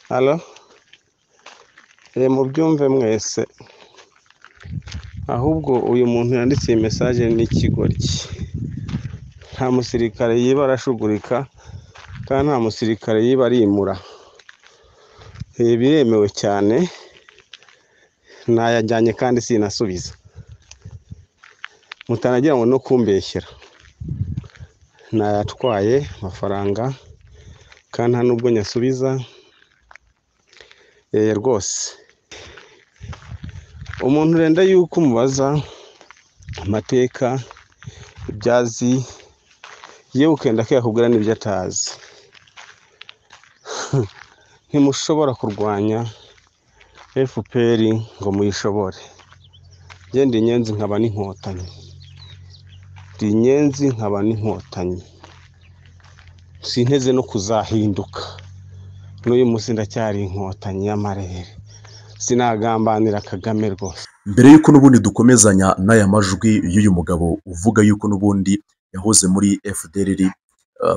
Halo, mubyumve mwese, ahubwo uyu muntu yanditse iyi message ni ikigoryi. Nta musirikare yiba arashugurika kandi nta musirikare yiba arimura. Biremewe cyane, nayajyanye kandi sinasubiza. Mutanagira ngo no kumbeshyera. Nayatwaye amafaranga kandi nta nubwo nyasubiza. Rwose umuntu urenda yuko umubaza amateka ibyazi yewe ukenda ko yakubwira n'ibyo atazi. Ntimushobora kurwanya FPR ngo muyishobore. Ndi inyenzi nkaba n'inkotanyi. Ndi inyenzi nkaba n'inkotanyi. Sinteze no kuzahinduka. N'uyu munsi ndacyari inkotanyi y'amarere. Sinagambanira Kagame rwose. Mbere yuko n'ubundi dukomezanya n'aya majwi y'uyu mugabo uvuga yuko n'ubundi yahoze muri FDLR,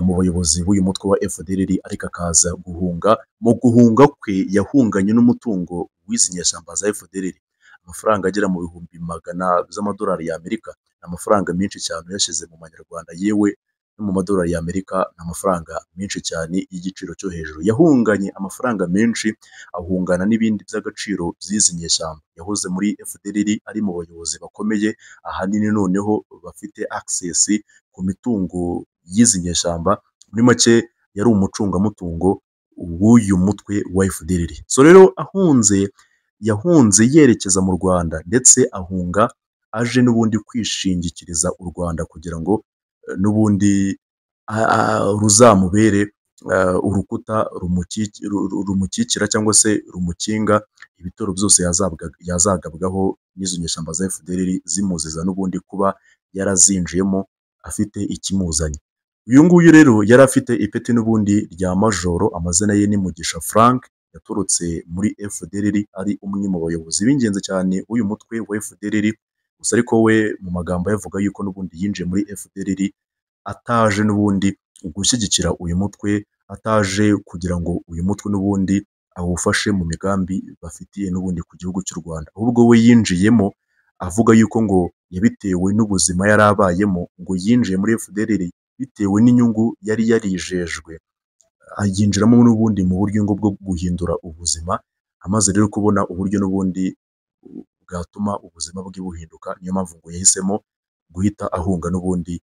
mu bayobozi b'uyu mutwe wa FDLR, ariko akaza guhunga. Mu guhunga kwe yahunganye n'umutungo w'izi nyeshyamba za FDLR, amafaranga agera mu bihumbi 100 z'amadolari y'Amerika. Amafaranga menshi cyane yashize mu manyarwanda, yewe no mu madolari y'Amerika n'amafaranga menshi cyane y'igiciro cyo hejuru. Yahunganye amafaranga menshi, ahungana n'ibindi by'agaciro by'izi nyeshyamba. Yahoze muri FDLR ari mu bayobozi bakomeye, ahanini noneho bafite access ku mitungo y'izi nyeshyamba. Muri make yari umucungamutungo w'uyu mutwe wa FDLR. So rero yahunze yerekeza mu Rwanda, ndetse ahunga aje n'ubundi kwishingikiriza u Rwanda kugira ngo n'ubundi ruzamubere urukuta rumukikira cyangwa se rumukinga ibitoro byose yazagabwaho n'izo nyeshyamba za FDLR, zimuziza n'ubundi kuba yarazinjiyemo afite ikimuzanye. Uyu nguyu rero yari afite ipeti n'ubundi rya majoro. Amazina ye ni Mugisha Frank, yaturutse muri FDLR, ari umwe mu bayobozi b'ingenzi cyane uyu mutwe wa FDLR. Gusa ariko we mu magambo yavuga yuko n'ubundi yinjiye muri FDLR ataje n'ubundi gushyigikira uyu mutwe, ataje kugira ngo uyu mutwe n'ubundi awufashe mu migambi bafitiye n'ubundi ku gihugu cy'u Rwanda. Ahubwo we yinjiyemo avuga yuko ngo yabitewe n'ubuzima yari abayemo, ngo yinjiye muri FDLR bitewe n'inyungu yari yarijejwe, ayinjiramo n'ubundi mu buryo bwo guhindura ubuzima. Amaze rero kubona uburyo n'ubundi bwatuma ubuzima bwe buhinduka, niyo mpamvu ngo yahisemo guhita ahunga n'ubundi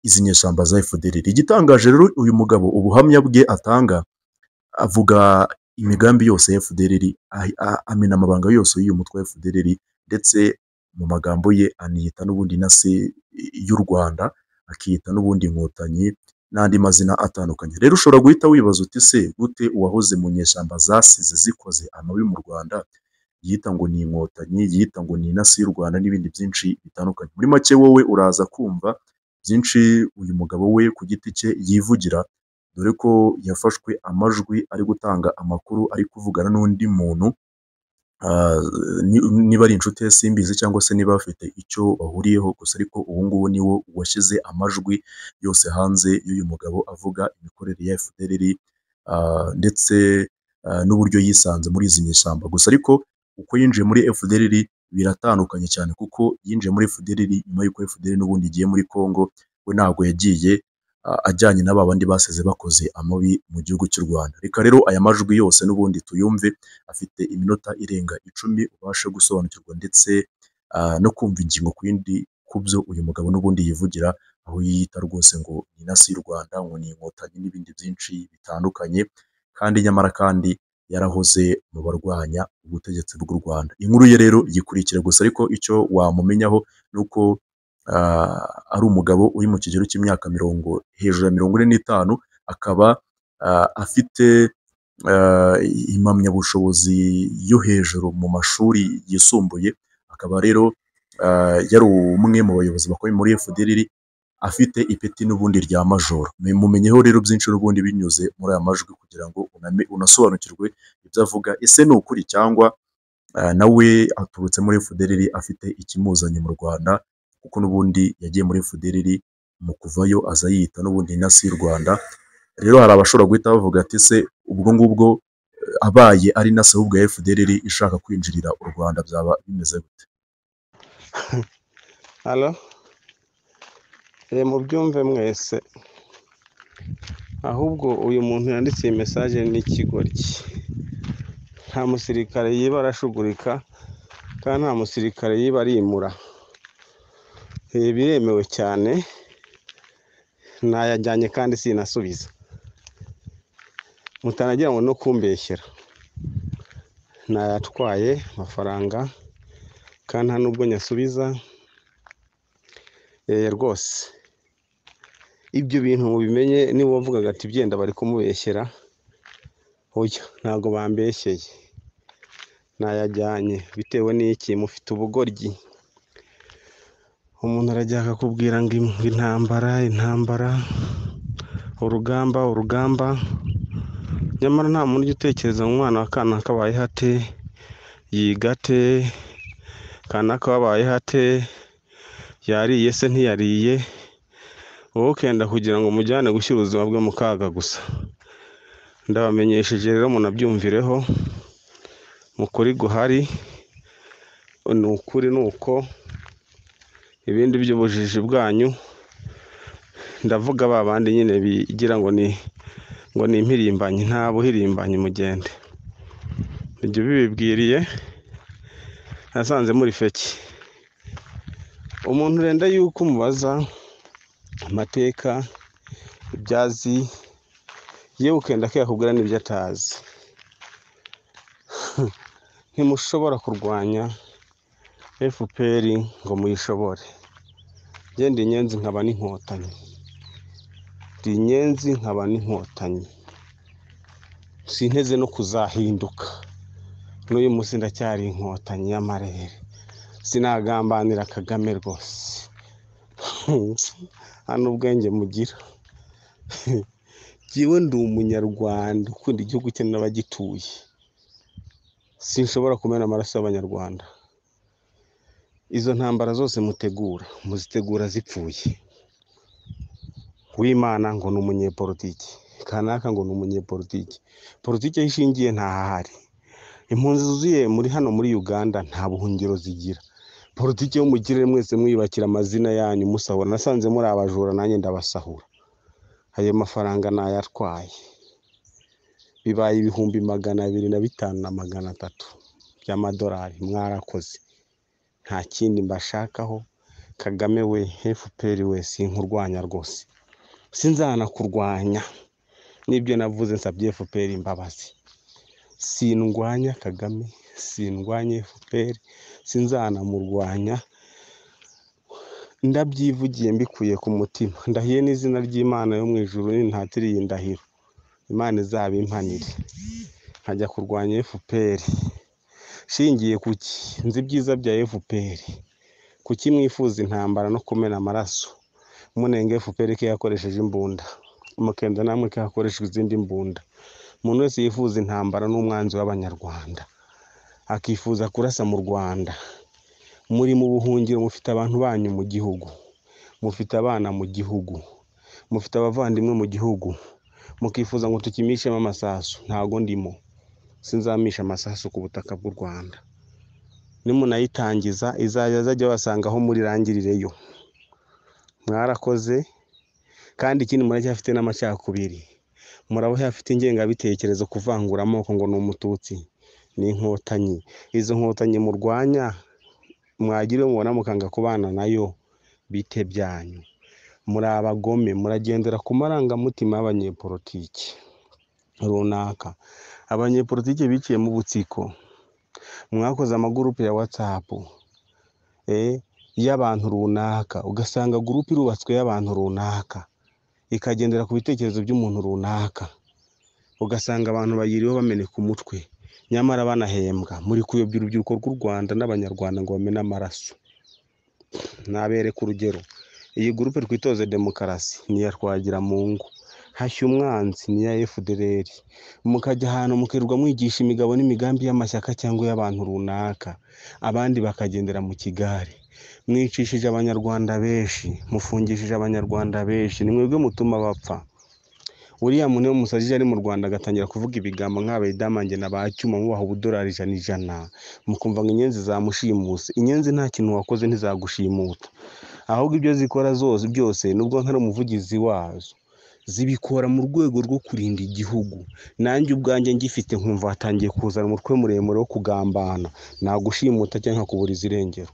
izi nyeshyamba za FDLR. Igitangaje rero uyu mugabo, ubuhamya bwe atanga, avuga imigambi yose ya FDLR, amena amabanga yose y'uyu mutwe wa FDLR, ndetse mu magambo ye aniyita n'ubundi na se y'u Rwanda, akiyita n'ubundi inkotanyi n'andi mazina atandukanye. Rero ushobora guhita wibaza uti se gute uwahoze mu nyeshyamba zasize zikoze amabi mu Rwanda yita ngo ni inkotanyi, yita ngo ni inasi y'u Rwanda n'ibindi byinshi bitandukanye? Muri make wowe uraza kumva byinshi uyu mugabo we ku giti cye yivugira, dore ko yafashwe amajwi ari gutanga amakuru, ari kuvugana n'undi muntu. Niba ari inshuti ye simbizi, cyangwa se niba bafite icyo bahuriyeho, gusa ariko ubu ngubu niwo washyize amajwi yose hanze y'uyu mugabo avuga imikorere ya FDLR, ndetse n'uburyo yisanze muri izi nyeshyamba. Gusa ariko uko yinjiye muri FDLR biratandukanye cyane, kuko yinjiye muri FDLR nyuma y'uko FDLR n'ubundi igiye muri Congo. We ntabwo yagiye ajyanye n'aba bandi basize bakoze amabi mu gihugu cy'u Rwanda. Reka rero aya majwi yose n'ubundi tuyumve, afite iminota irenga 10, ubashe gusobanukirwa ndetse no kumva ingingo ku yindi ku byo uyu mugabo n'ubundi yivugira, aho yiyita rwose ngo ni inasi y'u Rwanda, ngo ni inkotanyi n'ibindi byinshi bitandukanye, kandi nyamara kandi yarahoze mu barwanya ubutegetsi bw'u Rwanda. Inkuru ye rero yikurikira. Gusa ariko icyo wamumenyaho nuko ari umugabo uri mu kigero cy'imyaka hejuru ya 45, akaba afite impamyabushobozi yo hejuru mu mashuri yisumbuye. Akaba rero yari umwe mu bayobozi bakomeye muri FDLR, afite ipeti n'ubundi rya majoro. Mumenyeho rero byinshi n'ubundi binyuze muri aya majwi, kugira ngo unasobanukirwe ibyo avuga. Ese ni ukuri cyangwa nawe aturutse muri FDLR afite ikimuzanye mu Rwanda, kuko n'ubundi yagiye muri FDLR, mu kuvayo aza yita n'ubundi inasi y'u Rwanda. rero hari abashobora guhita bavuga ati se ubwo ngubwo abaye ari na se ahubwo ya FDLR ishaka kwinjirira u Rwanda byaba bimeze gute? halo mubyumve mwese, ahubwo uyu muntu yanditse iyi mesaje ni ikigoryi. Nta musirikare yiba arashugurika kandi nta musirikare yiba arimura. Ibi biremewe cyane, nayajyanye kandi sinasubiza, mutanagira ngo no kumbeshyera. Nayatwaye amafaranga kandi nta nubwo nyasubiza. Rwose ibyo bintu mubimenye, niba wavugaga ati byenda bari kumubeshyera, oya ntabwo bambeshyeye, nayajyanye. Bitewe n'iki? Mufite ubugoryi. Umuntu arajya akakubwira ngo intambara, urugamba, nyamara nta muntu ujya utekereza mu mwana w'akana kabaye hate, yiga ate, kana kabaye hate, yariye se ntiyariye, wowe ukenda kugira ngo mujyane gushyira ubuzima bwe mu kaga gusa. Ndabamenyesheje rero munabyumvireho, mu kuri guhari ni ukuri, ni uko. Ibindi by'ubujiji bwanyu ndavuga ba bandi nyine bigira ngo ni impirimbanyi. Nta buhirimbanyi, mugende. Ibyo bibibwiriye nasanze muri feki. Umuntu urenda yuko umubaza amateka, ibyazi, yewe ukenda ko yakubwira n'ibyo atazi. Ntimushobora kurwanya FPR ngo muyishobore. Ndi inyenzi nkaba n'inkotanyi, sinteze no kuzahinduka. N'uyu munsi ndacyari inkotanyi y'amarere, sinagambanira Kagame rwose. Hano ubwenge mugira. Jyewe ndi umunyarwanda ukunda igihugu cye n'abagituye. Sinshobora kumena amaraso y'abanyarwanda. Izo ntambara zose mutegura, muzitegura zipfuye. Uwimana ngo ni umunyepolitiki, kanaka ngo ni umunyepolitiki. Politiki ishingiye ntahahari. Impunzi zuzuye hano muri Uganda nta buhungiro zigira. Politiki yo mugire mwese mwiyubakira amazina yanyu musahura. Nasanze muri abajura, nanjye ndabasahura. Ayo mafaranga nayatwaye, bibaye 250 na 300 by'amadolari. Mwarakoze, nta kindi mbashakaho. Kagame we, FPR we, sinkurwanya rwose, sinzana kurwanya. Nibyo navuze, nsabye FPR imbabazi. Sindwanya Kagame, sindwanya FPR, sinzana murwanya. Ndabyivugiye mbikuye ku mutima. Ndahiye n'izina ry'Imana yo mu ijuru, nintatiriye indahiro, Imana izabimpanire nkajya kurwanya FPR. Shingiye kuki? Nzi ibyiza bya FPR. Kuki mwifuza intambara no kumena amaraso? Munenge FPR ko yakoresheje imbunda, mukenda namwe ko yakoresheje izindi mbunda. Umuntu wese yifuza intambara n'umwanzi w'abanyarwanda, akifuza kurasa mu Rwanda. Muri mu buhungiro, mufite abantu banyu mu gihugu, mufite abana mu gihugu, mufite abavandimwe mu gihugu, mukifuza ngo tukimishemo amasasu. Ntago ndimo, sinzamisha amasasu ku butaka bw'u Rwanda. Nimunayitangiza izajya basanga aho muri rangirireyo. Mwarakoze, kandi ikindi muracyafite n'amacakubiri. Murabohe afite ingengabitekerezo kuvangura amoko ngo ni umututsi, ni inkotanyi. Izo nkotanyi murwanya, mwagire mubona mukanga kubana nayo, bite byanyu. Muri abagome, muragendera ku marangamutima y'abanyepolitiki runaka. Abanyepolitiki biciye mu butsiko, mwakoze amagurupe ya WhatsApp y'abantu runaka, ugasanga gurupe irubatswe y'abantu runaka, ikagendera ku bitekerezo by'umuntu runaka. Ugasanga abantu bayiriho bameneka umutwe, nyamara banahembwa. Muri kuyobya urubyiruko rw'u Rwanda n'abanyarwanda ngo bamene amaraso. Nabereka urugero. Iyi gurupe twitoze demokarasi ni iya Twagiramungu, hashya umwanzi ni iya FDLR. Mukajya ahantu mukirirwa mwigisha imigabo n'imigambi y'amashyaka cyangwa y'abantu runaka, abandi bakagendera mu kigare. Mwicishije abanyarwanda benshi, mufungishije abanyarwanda benshi, ni mwebwe mutuma bapfa. uriya muntu iyo musajije ari mu Rwanda agatangira kuvuga ibigambo nk'abayidamange na ba cyuma mubaha ubudolari ijana mukumva ngo inyenzi zamushimuse. Inyenzi nta kintu wakoze ntizagushimuta, ahubwo ibyo zikora zose byose nubwo ntari umuvugizi wazo zibikora mu rwego rwo kurinda igihugu. Nanjye ubwanjye ngifite nkumva hatangiye kuzana umutwe muremure wo kugambana, nagushimuta cyangwa nkakuburiza irengero.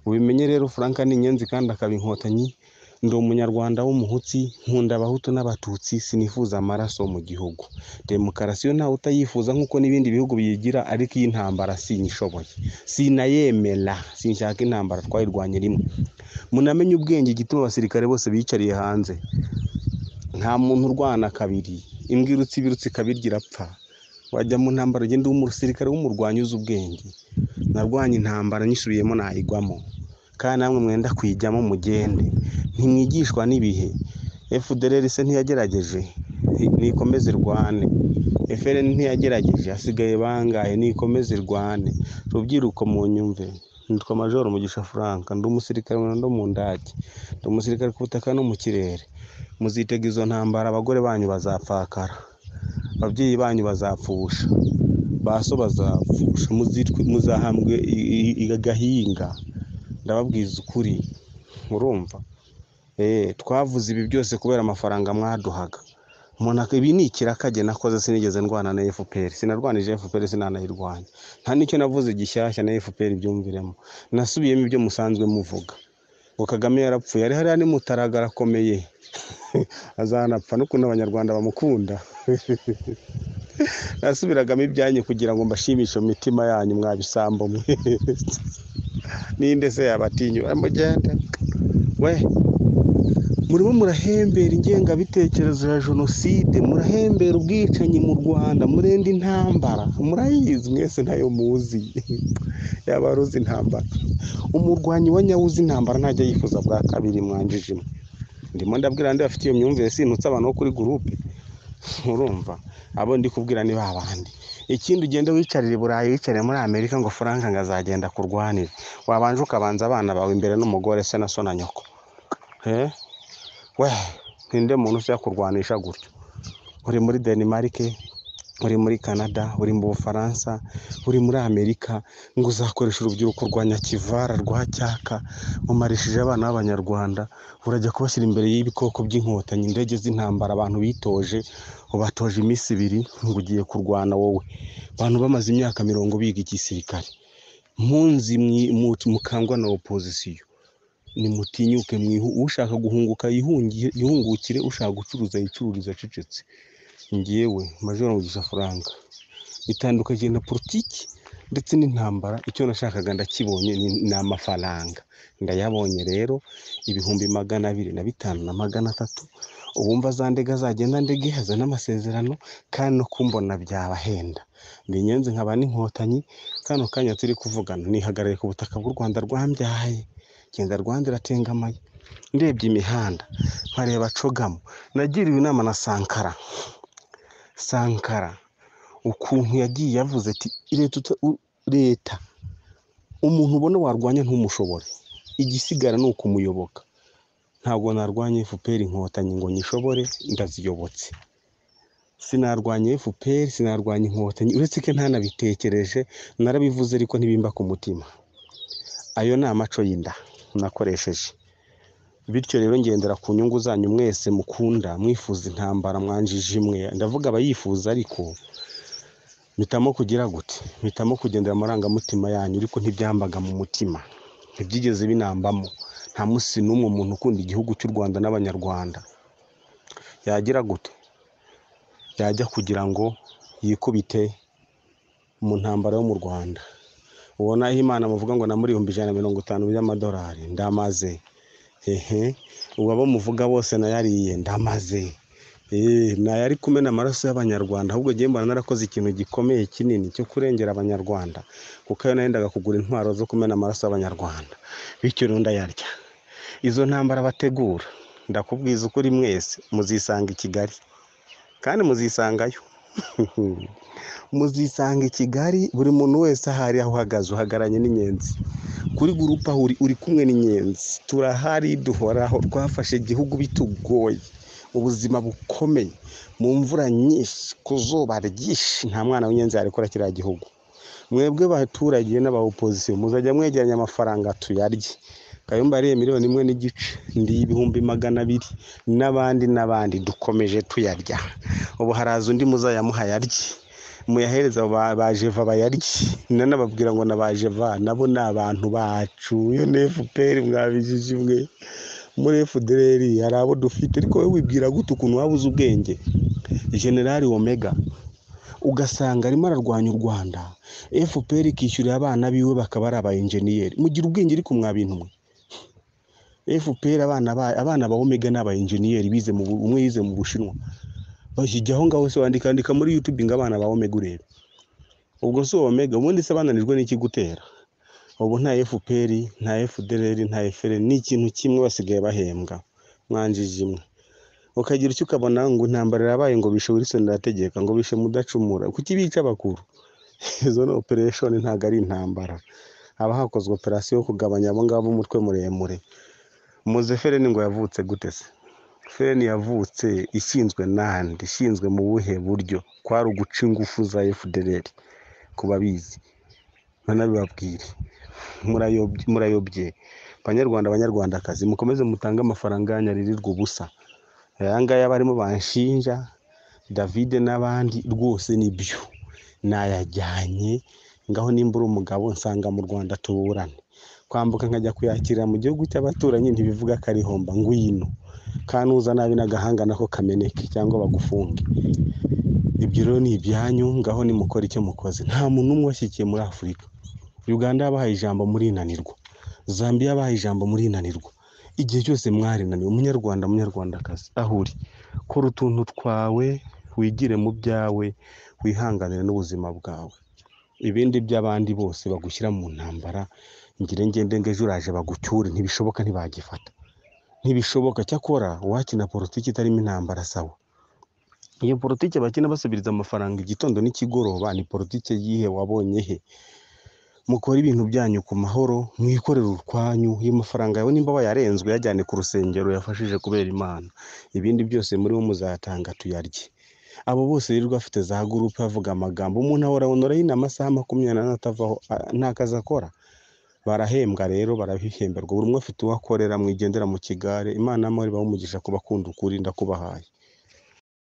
Ubimenye rero Frank ni inyenzi kandi akaba inkotanyi. Ndi umunyarwanda w'umuhutsi, nkunda abahutu n'abatutsi, sinifuza amaraso mu gihugu. Demokarasi yo ntawe utayifuza nk'uko n'ibindi bihugu biyigira, ariko iyi ntambara sinyishoboye, sinayemera, sinshaka intambara, twayirwanye rimwe. Munamenye ubwenge igituma abasirikare bose bicariye hanze. Nta muntu urwana kabiri, imbwa irutse ibirutse ikabirya irapfa. Wajya mu ntambara ugenda umusirikare w'umurwanyi uzi ubwenge. Narwanye intambara nyisubiyemo nayigwamo, kandi namwe mwenda kuyijyamo mugende. Ntimwigishwa n'ibihe. FDLR se ntiyagerageje, nikomeze irwane. FRN ntiyagerageje, hasigaye bangaye, nikomeze irwane. Rubyiruko mu nyumve, nitwa Major Mugisha Frank, ndi umusirikare ndo mu ndake, ndi umusirikare ku butaka no mu kirere. Muzitega izo ntambara, abagore banyu bazapfakara, ababyeyi banyu bazapfusha, baso bazapfusha, muzahambwe igahinga. Ndababwiza ukuri, murumva? Twavuze ibi byose kubera amafaranga mwaduhaga. Ibi ni ikirakage nakoze, sinigeze ndwana na FPR, sinarwanije FPR, sinanayirwanya. Nta nicyo navuze gishyashya na FPR byumviremo. Nasubiyemo ibyo musanzwe muvuga. Ngo Kagame yarapfuye, ari hariya ni Mutaraga arakomeye, azanapfa n'ukuntu abanyarwanda bamukunda. Nasubiragamo ibyanyu kugira ngo mbashimishe mu mitima yanyu, mwabisambo mwe. Ninde se yabatinyura mugende we? Murimo murahembera ingengabitekerezo ya jenoside, murahembera ubwicanyi mu Rwanda, murenda intambara, murayizi mwese ntayo muzi. Yabaruzi intambara. Umurwanyi wa nyawuzi intambara ntajya yifuza bwa kabiri, mwanjijimo. Ndimo ndabwira ndi bafite iyo myumvire, sinutse abantu bo kuri groupe. Urumva? Abo ndi kubwira ni babandi. Ikindi ugende wicarira i Burayi, wicarire muri Amerika ngo Frank ngazagenda kurwanira. Wabanje ukabanza abana bawe imbere n'umugore se na so na nyoko. We, ninde muntu ushaka kurwanisha gutyo? Uri muri Denmark, uri muri Canada, uri mu Bufaransa, uri muri Amerika, ngo uzakoresha urubyiruko rwa Nyakivara rwa Cyaka, mumarishije abana b'Abanyarwanda, urajya kubashyira imbere y'ibikoko by'inkotanyi, indege z'intambara abantu bitoje, ubatoje iminsi 2 ngo ugiye kurwana wowe. Abantu bamaze imyaka 40 biga igisirikare. Mpunzi mukangwa na opposition. Nimutinyuke ushaka guhunguka yihungukire, ushaka gucuruza yicururiza acecetse. Ngewe Major Mugisha Frank itandukanye na politiki ndetse n'intambara. Icyo nashakaga ndakibonye, ni amafaranga. Ndayabonye rero, 225 na 300. Ubumva za ndega zagenda ndege haza n'amasezerano, kandi no kumbona byabahenda. Ndi inyenzi nkaba n'inkotanyi, kano kanya turi kuvugana nihagarare ku butaka bw'u Rwanda rwambyaye. Genda Rwanda iratengamaye. Ndebye imihanda, nkareba Cogamo. Nagiriwe inama na Sankara ukuntu yagiye yavuze ati leta umuntu ubona warwanya ntumushobore, igisigara ni ukumuyoboka. Ntabwo narwanye FPR inkotanyi ngo nyishobore, ndaziyobotse. Sinarwanye FPR, sinarwanye inkotanyi, uretse ko ntanabitekereje, narabivuze ariko ntibimba ku mutima. Ayo ni amaco y'inda nakoresheje. Bityo rero ngendera ku nyungu zanyu mwese mukunda, mwifuza intambara, mwanjije imwe. Ndavuga abayifuza, ariko mitamo kugira gute? Mitamo kugendera amarangamutima yanyu, ariko ntibyambaga mu mutima, ntibyigeze binambamo. Nta musi n'umwe umuntu ukunda igihugu cy'u Rwanda n'Abanyarwanda yagira gute? Yajya kugira ngo yikubite mu ntambara yo mu Rwanda. Ubona Imana muvuga ngo namuri 150 by'amadolari, ndamaze. Uwabo muvuga bose nayariye, ndamaze. Nayari kumena amaraso y'Abanyarwanda, ahubwo giye mbana narakoze ikintu gikomeye kinini cyo kurengera Abanyarwanda, kuko yo nayendaga kugura intwaro zo kumena amaraso y'Abanyarwanda. Bityo rero ndayarya. Izo ntambara bategura, ndakubwiza ukuri mwese muzisanga i Kigali, kandi muzisangayo. Muzisanga i Kigali, buri muntu wese ahari aho uhagaze uhagaranye n'inyenzi. Kuri groupe aho uri kumwe n'inyenzi. Turahari duhoraho, twafashe igihugu bitugoye. ubuzima bukomeye, mu mvura nyinshi, ku zuba ryinshi, nta mwana w'inyenzi yarekura kiriya gihugu. Mwebwe abaturage n'aba opozisiyo muzajya mwegeranya amafaranga tuyarye. Kayumba yariye 1,1 n'igice, ndi 200,000 n'abandi dukomeje tuyarya. Ubu haraza undi muzayamuha yarye, muyahereza ba Jeva bayarye. Nanababwira ngo nabajeva nabo ni abantu bacu, yo ne FPR mwabijije mwe. Muri FDLR hari abo dufite, ariko wowe wibwira gute ukuntu wabuze ubwenge? General Omega ugasanga arimo ararwanya u Rwanda, FPR ikishyurira abana biwe bakaba ari aba engineer. Mugira ubwenge ariko mwabintu mwe. FPR abana ba Omega n'aba engineer bize mu umwe yize mu Bushinwa. Bashyijyaho ngaho se wandika muri YouTube ngo abana ba Omega urebe. Ubwo so Omega ubundi se bananirwe n'iki gutera? Ubu nta FPR, nta FDLR, nta FRN, ni ikintu kimwe basigaye bahembwa. Mwanjije imwe. Ukagira icyo ukabona ngo intambara yabaye ngo bishe Wilson arategeka ngo bishe mudacumura. Kuki bica bakuru? Izo no operation ntago ari intambara. Haba hakozwe operation yo kugabanya abo ngabo umutwe muremure. Muze FRN ngo yavutse gute se? FRN yavutse ishinzwe nande, ishinzwe mu buhe buryo? Kwari uguca ingufu za FDLR kubabizi. Nanabibabwire. Murayobye. Banyarwandakazi mukomeze mutange amafaranga yanyaririrwa ubusa. Ayangaya barimo banshinja David n'abandi rwose nibyo nayajyanye ngaho nimbura umugabo nsanga mu Rwanda tuburane, kwambuka nkajya kuyakira mu gihugu cy'abaturanyi ntibivuga karihomba ngwino kanuza nabi n'agahanga nako kameneke cyangwa bagufunge. Ibyo rero ni ibyanyu, ngaho nimukora icyo mukoze. Nta muntu umwe washyikiye muri Afurika. Uganda yabahaye ijambo muri inanirwa, Zambia yabahaye ijambo muri inanirwa. Igihe cyose mwarinaniwe, munyarwandakazi ahuri kora utuntu twawe, wigire mu byawe, wihanganire n'ubuzima bwawe. Ibindi by'abandi bose bagushyira mu ntambara, ngende ngejo uraje bagucyure, ntibishoboka, ntibagifata, ntibishoboka. Cyakora wakina politiki itarimo intambara sawa. Iyo politiki bakina basubiriza amafaranga igitondo n'ikigoroba, ni politiki yihe wabonye he? Mukora ibintu byanyu ku mahoro, mwikorera urwanyu. Iyo mafaranga yawe nimba bayarenzwe yajyane ku rusengero yafashije kubera Imana. Ibindi byose muri bo muzatanga tuyarye. Abo bose rero bafite za groupe bavuga amagambo, umuntu ahora inama amasaha 24 atavaho nta kazi akora. Barahembwa rero, barabihemberwa. Buri umwe afite uwakorera, mwigendera mu kigare. Imana amahoro ibahumugisha kubakunda ukuri ndakubahaye.